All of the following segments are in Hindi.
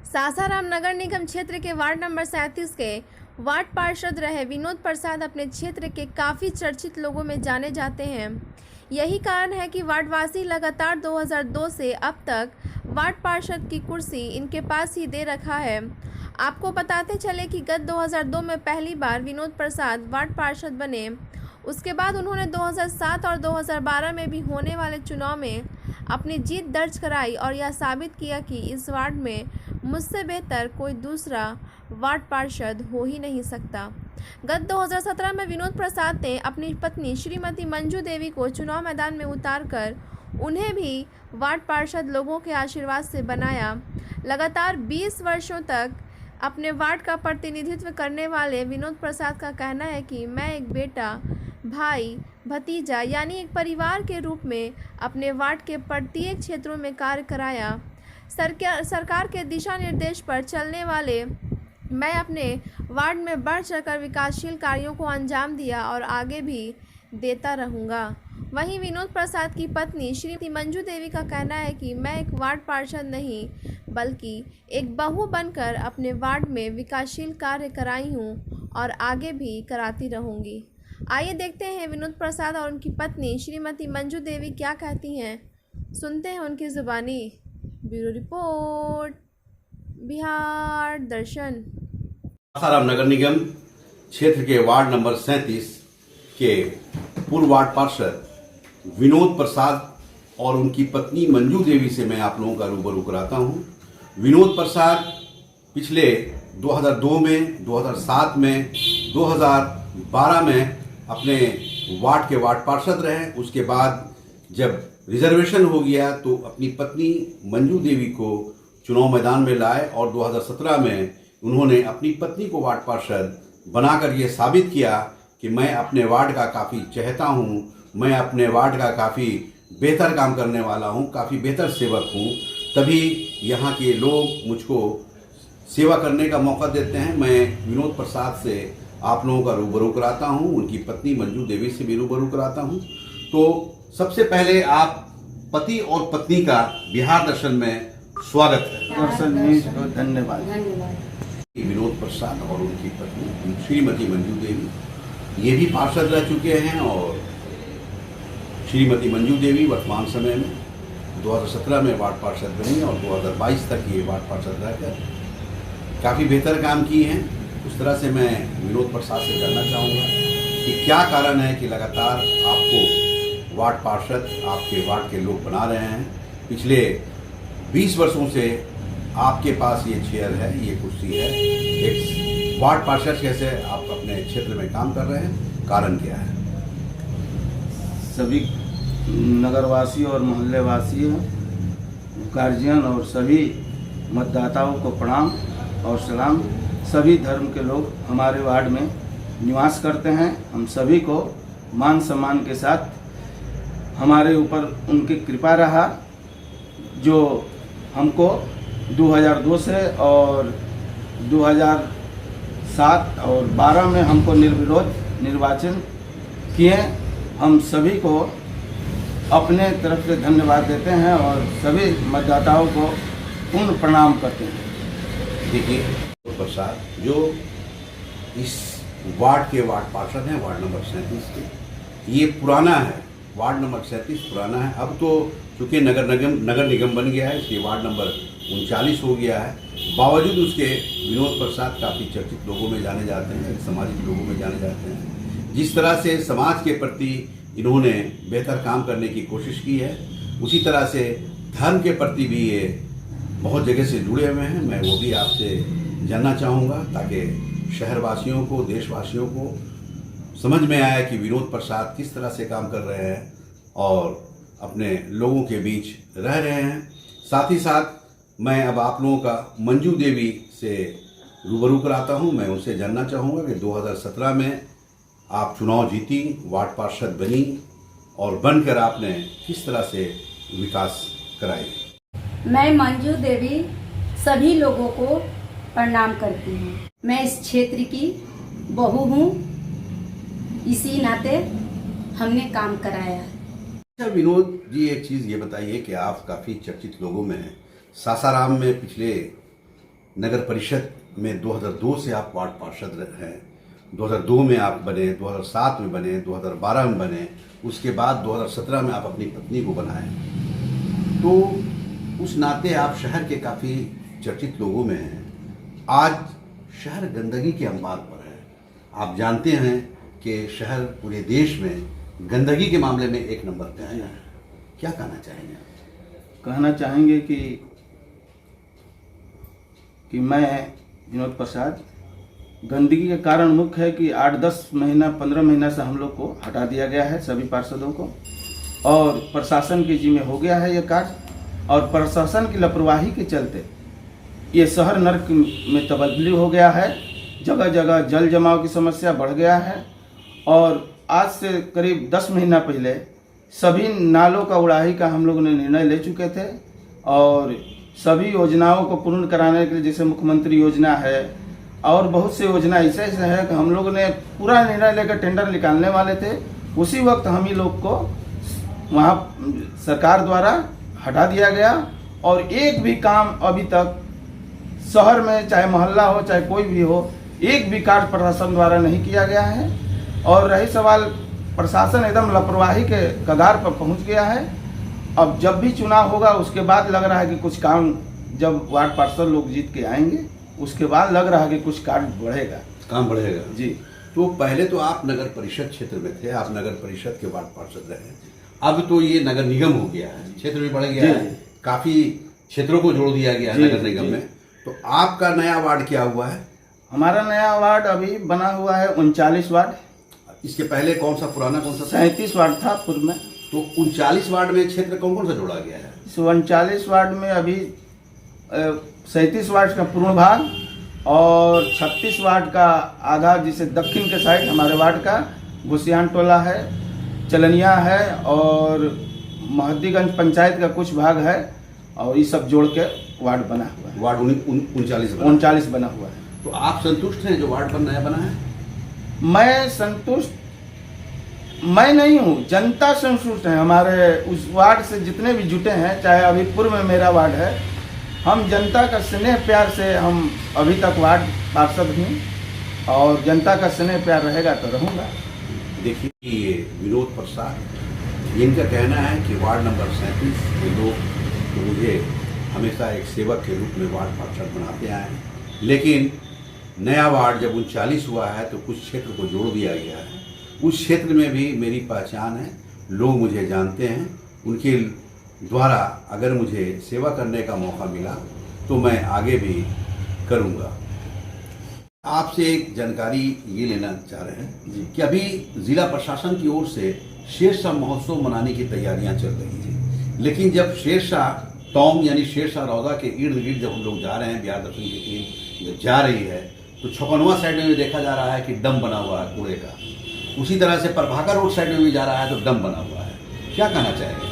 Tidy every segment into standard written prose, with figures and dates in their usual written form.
सासाराम नगर निगम क्षेत्र के वार्ड नंबर 37 के वार्ड पार्षद रहे विनोद प्रसाद अपने क्षेत्र के काफ़ी चर्चित लोगों में जाने जाते हैं। यही कारण है कि वार्डवासी लगातार 2002 से अब तक वार्ड पार्षद की कुर्सी इनके पास ही दे रखा है। आपको बताते चले कि गत 2002 में पहली बार विनोद प्रसाद वार्ड पार्षद बने। उसके बाद उन्होंने 2007 और 2012 में भी होने वाले चुनाव में अपनी जीत दर्ज कराई और यह साबित किया कि इस वार्ड में मुझसे बेहतर कोई दूसरा वार्ड पार्षद हो ही नहीं सकता। गत 2017 में विनोद प्रसाद ने अपनी पत्नी श्रीमती मंजू देवी को चुनाव मैदान में उतारकर उन्हें भी वार्ड पार्षद लोगों के आशीर्वाद से बनाया। लगातार 20 वर्षों तक अपने वार्ड का प्रतिनिधित्व करने वाले विनोद प्रसाद का कहना है कि मैं एक बेटा, भाई, भतीजा यानी एक परिवार के रूप में अपने वार्ड के प्रत्येक क्षेत्रों में कार्य कराया। सरकार के दिशा निर्देश पर चलने वाले मैं अपने वार्ड में बढ़ चढ़कर विकासशील कार्यों को अंजाम दिया और आगे भी देता रहूँगा। वहीं विनोद प्रसाद की पत्नी श्रीमती मंजू देवी का कहना है कि मैं एक वार्ड पार्षद नहीं बल्कि एक बहू बनकर अपने वार्ड में विकासशील कार्य कराई हूँ और आगे भी कराती रहूँगी। आइए देखते हैं विनोद प्रसाद और उनकी पत्नी श्रीमती मंजू देवी क्या कहती हैं। सुनते हैं उनकी ज़ुबानी। ब्यूरो रिपोर्ट, बिहार दर्शन। सासाराम नगर निगम क्षेत्र के वार्ड नंबर 37 के पूर्व वार्ड पार्षद विनोद प्रसाद और उनकी पत्नी मंजू देवी से मैं आप लोगों का रूबरू कराता हूं। विनोद प्रसाद पिछले 2002 में, 2007 में, 2012 में अपने वार्ड के वार्ड पार्षद रहे। उसके बाद जब रिजर्वेशन हो गया तो अपनी पत्नी मंजू देवी को चुनाव मैदान में लाए और 2017 में उन्होंने अपनी पत्नी को वार्ड पार्षद बनाकर ये साबित किया कि मैं अपने वार्ड का काफ़ी चहेता हूँ, मैं अपने वार्ड का काफ़ी बेहतर काम करने वाला हूँ, काफ़ी बेहतर सेवक हूँ। तभी यहाँ के लोग मुझको सेवा करने का मौका देते हैं। मैं विनोद प्रसाद से आप लोगों का रूबरू कराता हूँ, उनकी पत्नी मंजू देवी से भी रूबरू कराता हूँ। तो सबसे पहले आप पति और पत्नी का बिहार दर्शन में स्वागत है। दर्शन न्यूज को धन्यवाद। विनोद प्रसाद और उनकी पत्नी श्रीमती मंजू देवी ये भी पार्षद रह चुके हैं और श्रीमती मंजू देवी वर्तमान समय में 2017 में वार्ड पार्षद बनी और 2022 तक ये वार्ड पार्षद रहकर काफ़ी बेहतर काम किए हैं। उस तरह से मैं विनोद प्रसाद से जानना चाहूँगा कि क्या कारण है कि लगातार आपको वार्ड पार्षद आपके वार्ड के लोग बना रहे हैं। पिछले 20 वर्षों से आपके पास ये चेयर है, ये कुर्सी है, एक वार्ड पार्षद कैसे आप अपने क्षेत्र में काम कर रहे हैं, कारण क्या है? सभी नगरवासी और मोहल्लेवासी, गार्जियन और सभी मतदाताओं को प्रणाम और सलाम। सभी धर्म के लोग हमारे वार्ड में निवास करते हैं। हम सभी को मान सम्मान के साथ हमारे ऊपर उनकी कृपा रहा, जो हमको 2002 से और 2007 और 12 में हमको निर्विरोध निर्वाचन किए। हम सभी को अपने तरफ से धन्यवाद देते हैं और सभी मतदाताओं को पूर्ण प्रणाम करते हैं। देखिए प्रसाद जो इस वार्ड के वार्ड पार्षद हैं, वार्ड नंबर 37 के, ये पुराना है, वार्ड नंबर 37 पुराना है। अब तो चूँकि नगर निगम बन गया है, इसलिए वार्ड नंबर 39 हो गया है। बावजूद उसके विनोद प्रसाद काफ़ी चर्चित लोगों में जाने जाते हैं, सामाजिक लोगों में जाने जाते हैं। जिस तरह से समाज के प्रति इन्होंने बेहतर काम करने की कोशिश की है, उसी तरह से धर्म के प्रति भी ये बहुत जगह से जुड़े हुए हैं। मैं वो भी आपसे जानना चाहूँगा ताकि शहरवासियों को, देशवासियों को समझ में आया कि विनोद प्रसाद किस तरह से काम कर रहे हैं और अपने लोगों के बीच रह रहे हैं। साथ ही साथ मैं अब आप लोगों का मंजू देवी से रूबरू कराता हूं। मैं उनसे जानना चाहूँगा कि 2017 में आप चुनाव जीती, वार्ड पार्षद बनी और बनकर आपने किस तरह से विकास कराई। मैं मंजू देवी सभी लोगों को प्रणाम करती हूँ। मैं इस क्षेत्र की बहू हूँ, इसी नाते हमने काम कराया है। अच्छा विनोद जी, एक चीज़ ये बताइए कि आप काफ़ी चर्चित लोगों में हैं। सासाराम में पिछले नगर परिषद में 2002 से आप वार्ड पार्षद हैं। 2002 में आप बने, 2007 में बने, 2012 में बने, उसके बाद 2017 में आप अपनी पत्नी को बनाए। तो उस नाते आप शहर के काफ़ी चर्चित लोगों में हैं। आज शहर गंदगी के अंबार पर है। आप जानते हैं कि शहर पूरे देश में गंदगी के मामले में 1 नंबर पे आया है। क्या कहना चाहेंगे आप? कहना चाहेंगे कि मैं विनोद प्रसाद, गंदगी के कारण मुख्य है कि 8-10 महीना 15 महीना से हम लोग को हटा दिया गया है सभी पार्षदों को, और प्रशासन के जिम्मे हो गया है ये कार्य, और प्रशासन की लापरवाही के चलते ये शहर नर्क में तब्दील हो गया है। जगह जगह जल जमाव की समस्या बढ़ गया है, और आज से करीब 10 महीना पहले सभी नालों का उड़ाही का हम लोगों ने निर्णय ले चुके थे, और सभी योजनाओं को पूर्ण कराने के लिए, जैसे मुख्यमंत्री योजना है और बहुत सी योजना ऐसे है कि हम लोगों ने पूरा निर्णय लेकर टेंडर निकालने वाले थे। उसी वक्त हम ही लोग को वहाँ सरकार द्वारा हटा दिया गया, और एक भी काम अभी तक शहर में, चाहे मोहल्ला हो चाहे कोई भी हो, एक भी कार्य प्रशासन द्वारा नहीं किया गया है। और रही सवाल, प्रशासन एकदम लापरवाही के कगार पर पहुंच गया है। अब जब भी चुनाव होगा उसके बाद लग रहा है कि कुछ काम, जब वार्ड पार्षद लोग जीत के आएंगे उसके बाद लग रहा है कि कुछ काम बढ़ेगा जी। तो पहले तो आप नगर परिषद क्षेत्र में थे, आप नगर परिषद के वार्ड पार्षद रहे। अब तो ये नगर निगम हो गया है, क्षेत्र भी बढ़ गया है, काफी क्षेत्रों को जोड़ दिया गया है नगर निगम में। तो आपका नया वार्ड क्या हुआ है? हमारा नया वार्ड अभी बना हुआ है 39 वार्ड। इसके पहले कौन सा, पुराना कौन सा? 37 वार्ड था पूर्व में। तो 39 वार्ड में क्षेत्र कौन कौन सा जोड़ा गया है? इस 39 वार्ड में अभी 37 वार्ड का पूर्ण भाग और 36 वार्ड का आधा, जिसे दक्षिण के साइड हमारे वार्ड का गुसियान टोला है, चलनिया है, और महद्दीगंज पंचायत का कुछ भाग है, और ये सब जोड़ के वार्ड बना हुआ है। वार्ड 39 बना हुआ है। तो आप संतुष्ट हैं जो वार्ड नया बना है? मैं संतुष्ट मैं नहीं हूँ, जनता संतुष्ट है। हमारे उस वार्ड से जितने भी जुटे हैं, चाहे अभी पूर्व में मेरा वार्ड है, हम जनता का स्नेह प्यार से, हम अभी तक वार्ड पार्षद हूँ, और जनता का स्नेह प्यार रहेगा तो रहूँगा। देखिए, ये विनोद प्रसाद, इनका कहना है कि वार्ड नंबर 37 के लोग तो मुझे हमेशा एक सेवक के रूप में वार्ड पार्षद बनाते आए हैं, लेकिन नया वार्ड जब 39 हुआ है तो कुछ क्षेत्र को जोड़ दिया गया है। उस क्षेत्र में भी मेरी पहचान है, लोग मुझे जानते हैं। उनके द्वारा अगर मुझे सेवा करने का मौका मिला तो मैं आगे भी करूंगा। आपसे एक जानकारी ये लेना चाह रहे हैं जी कि अभी जिला प्रशासन की ओर से शेरशाह महोत्सव मनाने की तैयारियां चल रही थी, लेकिन जब शेरशाह टॉम यानी शेरशाह रौदा के इर्द गिर्द जब हम लोग जा रहे हैं, बिहार दर्शन की टीम जब जा रही है, तो छपनवा साइड में भी देखा जा रहा है कि डंप बना हुआ है कूड़े का। उसी तरह से प्रभाकर रोड साइड में भी जा रहा है तो डंप बना हुआ है। क्या कहना चाहेंगे?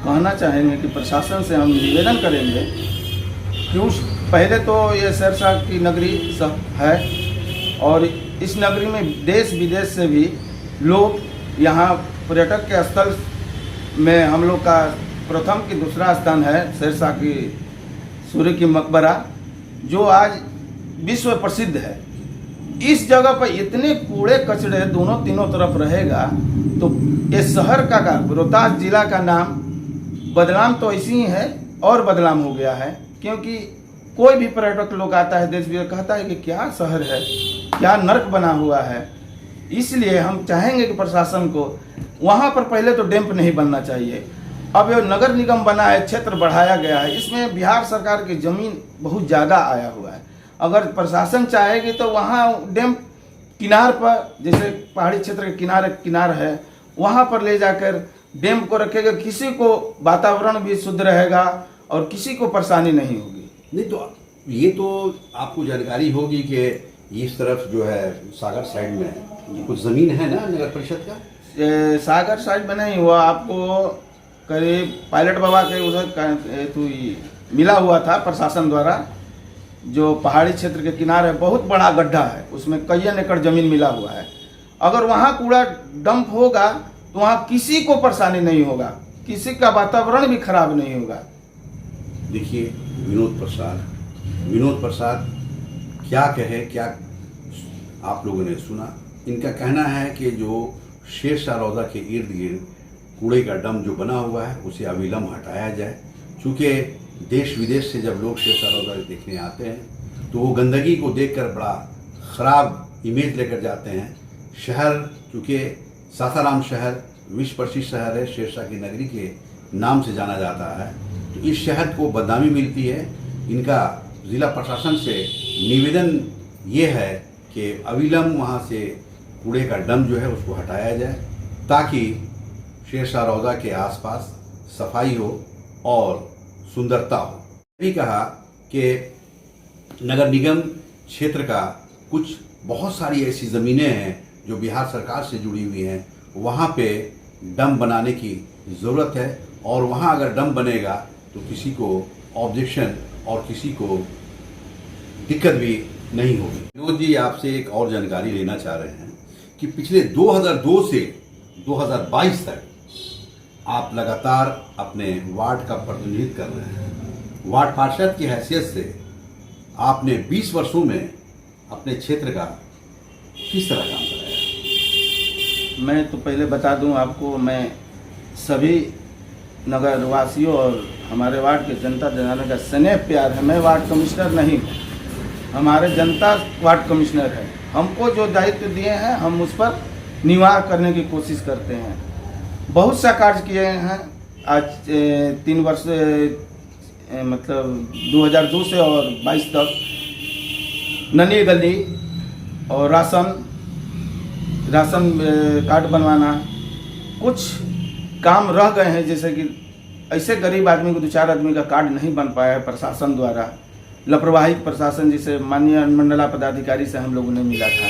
कहना चाहेंगे कि प्रशासन से हम निवेदन करेंगे कि उस पहले तो ये शेरशाह की नगरी सब है, और इस नगरी में देश विदेश से भी लोग यहाँ पर्यटक के स्थल में, हम लोग का प्रथम की दूसरा स्थान है शेरशाह की सूर्य की मकबरा, जो आज विश्व प्रसिद्ध है। इस जगह पर इतने कूड़े कचड़े दोनों तीनों तरफ रहेगा तो ये शहर का रोहतास जिला का नाम बदनाम तो ऐसी ही है, और बदनाम हो गया है, क्योंकि कोई भी पर्यटक लोग आता है देश विदेश, कहता है कि क्या शहर है, क्या नर्क बना हुआ है। इसलिए हम चाहेंगे कि प्रशासन को वहाँ पर पहले तो डैम्प नहीं बनना चाहिए। अब ये नगर निगम बना है, क्षेत्र बढ़ाया गया है, इसमें बिहार सरकार की जमीन बहुत ज़्यादा आया हुआ है। अगर प्रशासन चाहेगी तो वहाँ डैम्प किनार पर, जैसे पहाड़ी क्षेत्र के किनार है, वहाँ पर ले जाकर डैम्प को रखेगा, किसी को वातावरण भी शुद्ध रहेगा और किसी को परेशानी नहीं होगी। नहीं तो ये तो आपको जानकारी होगी कि इस तरफ जो है सागर साइड में कुछ ज़मीन है ना नगर परिषद का? सागर साइड में नहीं हुआ, आपको करीब पायलट बाबा के उधर तो मिला हुआ था प्रशासन द्वारा, जो पहाड़ी क्षेत्र के किनारे बहुत बड़ा गड्ढा है, उसमें कई एकड़ जमीन मिला हुआ है। अगर वहाँ कूड़ा डंप होगा तो वहाँ किसी को परेशानी नहीं होगा, किसी का वातावरण भी खराब नहीं होगा। देखिए, विनोद प्रसाद विनोद प्रसाद क्या कहे, क्या आप लोगों ने सुना। इनका कहना है कि जो शेरशाह रौदा के इर्द गिर्द कूड़े का डंप जो बना हुआ है उसे अविलंब हटाया जाए। चूँकि देश विदेश से जब लोग शेरशाह रौदा देखने आते हैं तो वो गंदगी को देखकर बड़ा ख़राब इमेज लेकर जाते हैं। शहर, चूँकि सासाराम शहर विश्व प्रसिद्ध शहर है, शेरशाह की नगरी के नाम से जाना जाता है, तो इस शहर को बदनामी मिलती है। इनका ज़िला प्रशासन से निवेदन ये है कि अविलंब वहाँ से कूड़े का डंप जो है उसको हटाया जाए ताकि शेरशाह रौदा के आसपास सफाई हो और सुंदरता हो। भी कहा कि नगर निगम क्षेत्र का कुछ बहुत सारी ऐसी ज़मीनें हैं जो बिहार सरकार से जुड़ी हुई हैं, वहाँ पे डंप बनाने की ज़रूरत है और वहाँ अगर डंप बनेगा तो किसी को ऑब्जेक्शन और किसी को दिक्कत भी नहीं होगी। विनोद जी, आपसे एक और जानकारी लेना चाह रहे हैं कि पिछले 2002 से 2022 तक आप लगातार अपने वार्ड का प्रतिनिधित्व कर रहे हैं। वार्ड पार्षद की हैसियत से आपने 20 वर्षों में अपने क्षेत्र का किस तरह काम कराया? मैं तो पहले बता दूं आपको, मैं सभी नगर वासियों और हमारे वार्ड के जनता जनाने का स्नेह प्यार है। मैं वार्ड कमिश्नर नहीं हूँ, हमारे जनता वार्ड कमिश्नर है। हमको जो दायित्व दिए हैं हम उस पर निवाह करने की कोशिश करते हैं। बहुत सा कार्य किए हैं। आज 3 वर्ष मतलब 2002 से और 22 तक नली गली और राशन कार्ड बनवाना, कुछ काम रह गए हैं। जैसे कि ऐसे गरीब आदमी को 2-4 आदमी का कार्ड नहीं बन पाया है प्रशासन द्वारा, लापरवाही प्रशासन जिसे माननीय अनुमंडला पदाधिकारी से हम लोगों ने मिला था।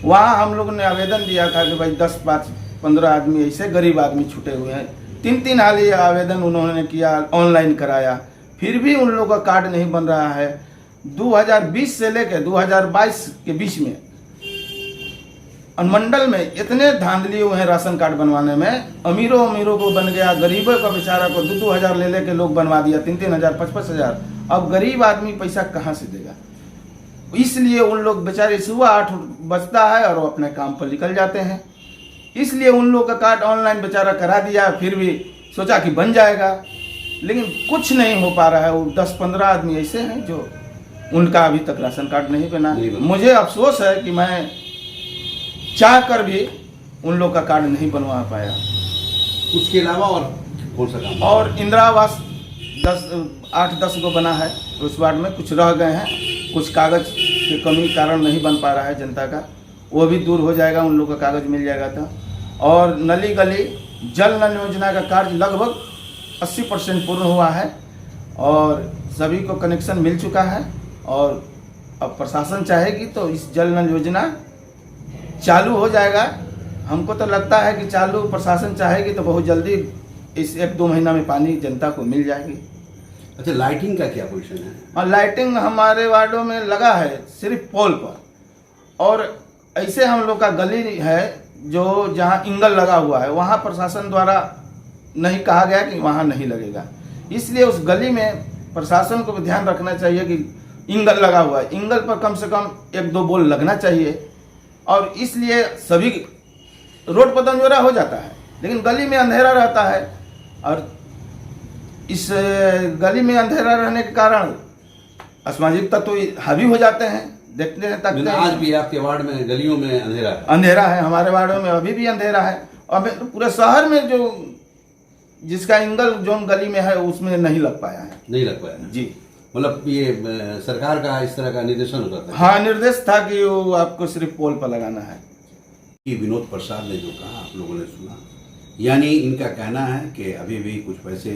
वहाँ हम लोगों ने आवेदन दिया था कि भाई 10-15 आदमी ऐसे गरीब आदमी छूटे हुए हैं। 3 हाल ये आवेदन उन्होंने किया, ऑनलाइन कराया, फिर भी उन लोगों का कार्ड नहीं बन रहा है। 2020 से लेकर 2022 के बीच में अनुमंडल में इतने धांधली हुए हैं राशन कार्ड बनवाने में, अमीरों को बन गया, गरीबों का बेचारा को 2-2 हज़ार ले लेके लोग बनवा दिया, 3-3 हज़ार, 5-5 हज़ार। अब गरीब आदमी पैसा कहाँ से देगा? इसलिए उन लोग बेचारे सुबह 8 बजता है और वो अपने काम पर निकल जाते हैं। इसलिए उन लोग का कार्ड ऑनलाइन बेचारा करा दिया, फिर भी सोचा कि बन जाएगा, लेकिन कुछ नहीं हो पा रहा है। वो 10-15 आदमी ऐसे हैं जो उनका अभी तक राशन कार्ड नहीं बना। मुझे अफसोस है कि मैं चाह कर भी उन लोग का कार्ड नहीं बनवा पाया। उसके अलावा और कौन सा काम? और इंदिरा आवास 8-10 को बना है उस वार्ड में, कुछ रह गए हैं, कुछ कागज के कमी कारण नहीं बन पा रहा है जनता का, वो भी दूर हो जाएगा, उन लोग का कागज मिल जाएगा तो। और नली गली जल नल योजना का कार्य लगभग 80% पूर्ण हुआ है और सभी को कनेक्शन मिल चुका है। और अब प्रशासन चाहेगी तो इस जल नल योजना चालू हो जाएगा। हमको तो लगता है कि चालू प्रशासन चाहेगी तो बहुत जल्दी इस 1-2 महीना में पानी जनता को मिल जाएगी। अच्छा, लाइटिंग का क्या पोजीशन है? और लाइटिंग हमारे वार्डों में लगा है सिर्फ पोल पर, और ऐसे हम लोग का गली है जो जहाँ इंगल लगा हुआ है वहाँ प्रशासन द्वारा नहीं कहा गया कि वहाँ नहीं लगेगा। इसलिए उस गली में प्रशासन को भी ध्यान रखना चाहिए कि इंगल लगा हुआ है, इंगल पर कम से कम 1-2 बोल लगना चाहिए। और इसलिए सभी रोड पर दंजोरा हो जाता है लेकिन गली में अंधेरा रहता है, और इस गली में अंधेरा रहने के कारण असामाजिक तत्व हावी हो जाते हैं। देखते हैं तक आज भी आपके वार्ड में गलियों में अंधेरा है, हमारे वार्डों में अभी भी अंधेरा है। और पूरे शहर में जो जिसका इंगल जोन गली में है उसमें नहीं लग पाया है। नहीं लग पाया जी, मतलब ये सरकार का इस तरह का निर्देशन होता था? हाँ, निर्देश था कि वो आपको सिर्फ पोल पर लगाना है। कि विनोद प्रसाद ने जो कहा आप लोगों ने सुना, यानी इनका कहना है कि अभी भी कुछ पैसे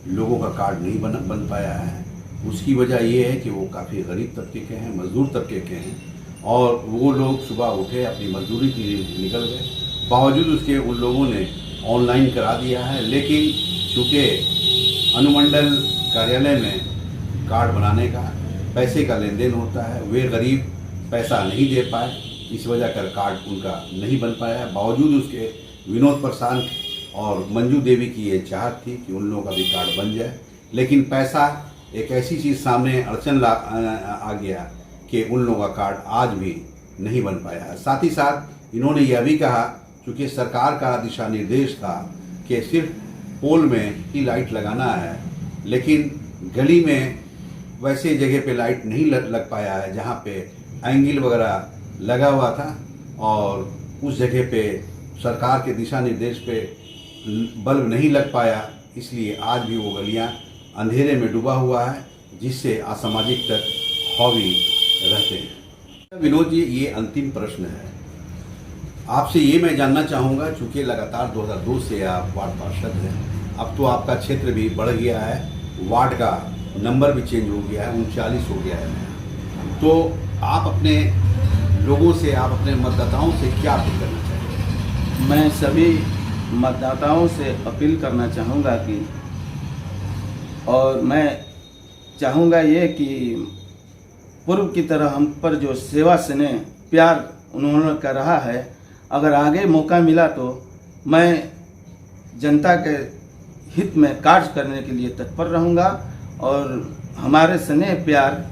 लोगों का कार्ड नहीं बन पाया है। उसकी वजह ये है कि वो काफ़ी गरीब तबके के हैं, मजदूर तबके के हैं, और वो लोग सुबह उठे अपनी मजदूरी के लिए निकल गए, बावजूद उसके उन लोगों ने ऑनलाइन करा दिया है। लेकिन चूँकि अनुमंडल कार्यालय में कार्ड बनाने का पैसे का लेन देन होता है, वे गरीब पैसा नहीं दे पाए, इस वजह कर कार्ड उनका नहीं बन पाया। बावजूद उसके विनोद प्रसाद और मंजू देवी की ये चाहत थी कि उन लोगों का भी कार्ड बन जाए, लेकिन पैसा एक ऐसी चीज़ सामने अड़चन आ गया कि उन लोगों का कार्ड आज भी नहीं बन पाया है। साथ ही साथ इन्होंने यह भी कहा, चूँकि सरकार का दिशा निर्देश था कि सिर्फ पोल में ही लाइट लगाना है, लेकिन गली में वैसे जगह पे लाइट नहीं लग पाया है जहाँ पे एंगल वगैरह लगा हुआ था, और उस जगह पे सरकार के दिशा निर्देश पे बल्ब नहीं लग पाया, इसलिए आज भी वो गलियाँ अंधेरे में डूबा हुआ है, जिससे असामाजिक तत्व हावी रहते हैं। विनोद जी, ये अंतिम प्रश्न है, आपसे ये मैं जानना चाहूँगा, चूँकि लगातार 2002 से आप वार्ड पार्षद हैं, अब तो आपका क्षेत्र भी बढ़ गया है, वार्ड का नंबर भी चेंज हो गया है, 39 हो गया है, तो आप अपने लोगों से, आप अपने मतदाताओं से क्या अपील करना चाहेंगे? मैं सभी मतदाताओं से अपील करना चाहूँगा कि, और मैं चाहूँगा ये कि पूर्व की तरह हम पर जो सेवा स्नेह प्यार उन्होंने कर रहा है, अगर आगे मौका मिला तो मैं जनता के हित में कार्य करने के लिए तत्पर रहूँगा, और हमारे स्नेह प्यार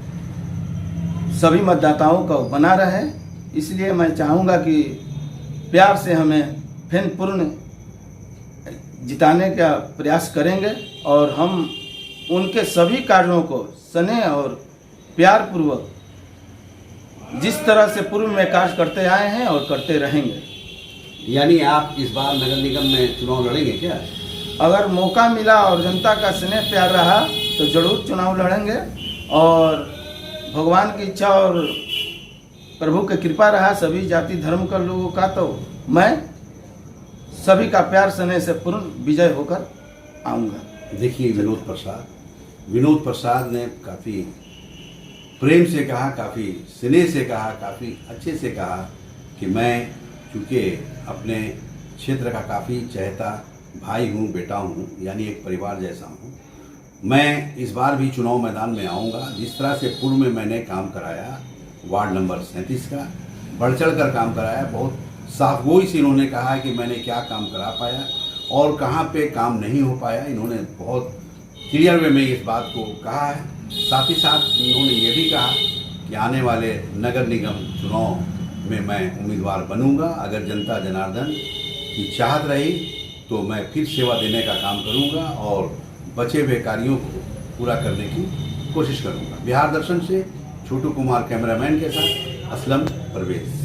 सभी मतदाताओं का बना रहे। इसलिए मैं चाहूँगा कि प्यार से हमें फिर पूर्ण जिताने का प्रयास करेंगे, और हम उनके सभी कार्यों को स्नेह और प्यार पूर्वक जिस तरह से पूर्व में कार्य करते आए हैं और करते रहेंगे। यानी आप इस बार नगर निगम में चुनाव लड़ेंगे क्या? अगर मौका मिला और जनता का स्नेह प्यार रहा तो जरूर चुनाव लड़ेंगे, और भगवान की इच्छा और प्रभु की कृपा रहा सभी जाति धर्म का लोगों का, तो मैं सभी का प्यार स्नेह से पूर्ण विजय होकर आऊँगा। देखिए, विनोद प्रसाद ने काफ़ी प्रेम से कहा, काफ़ी स्नेह से कहा, काफ़ी अच्छे से कहा कि मैं चूँकि अपने क्षेत्र का काफ़ी चहेता भाई हूँ, बेटा हूँ, यानी एक परिवार जैसा हूँ, मैं इस बार भी चुनाव मैदान में आऊँगा। जिस तरह से पूर्व में मैंने काम कराया वार्ड नंबर 37 का, बढ़ चढ़ कर काम कराया, बहुत साफ गोई से इन्होंने कहा कि मैंने क्या काम करा पाया और कहाँ पे काम नहीं हो पाया। इन्होंने बहुत क्लियर वे में इस बात को कहा है। साथ ही साथ इन्होंने ये भी कहा कि आने वाले नगर निगम चुनाव में मैं उम्मीदवार बनूंगा। अगर जनता जनार्दन की चाहत रही तो मैं फिर सेवा देने का काम करूंगा और बचे हुए कार्यों को पूरा करने की कोशिश करूंगा। बिहार दर्शन से छोटू कुमार कैमरामैन के साथ असलम परवेज।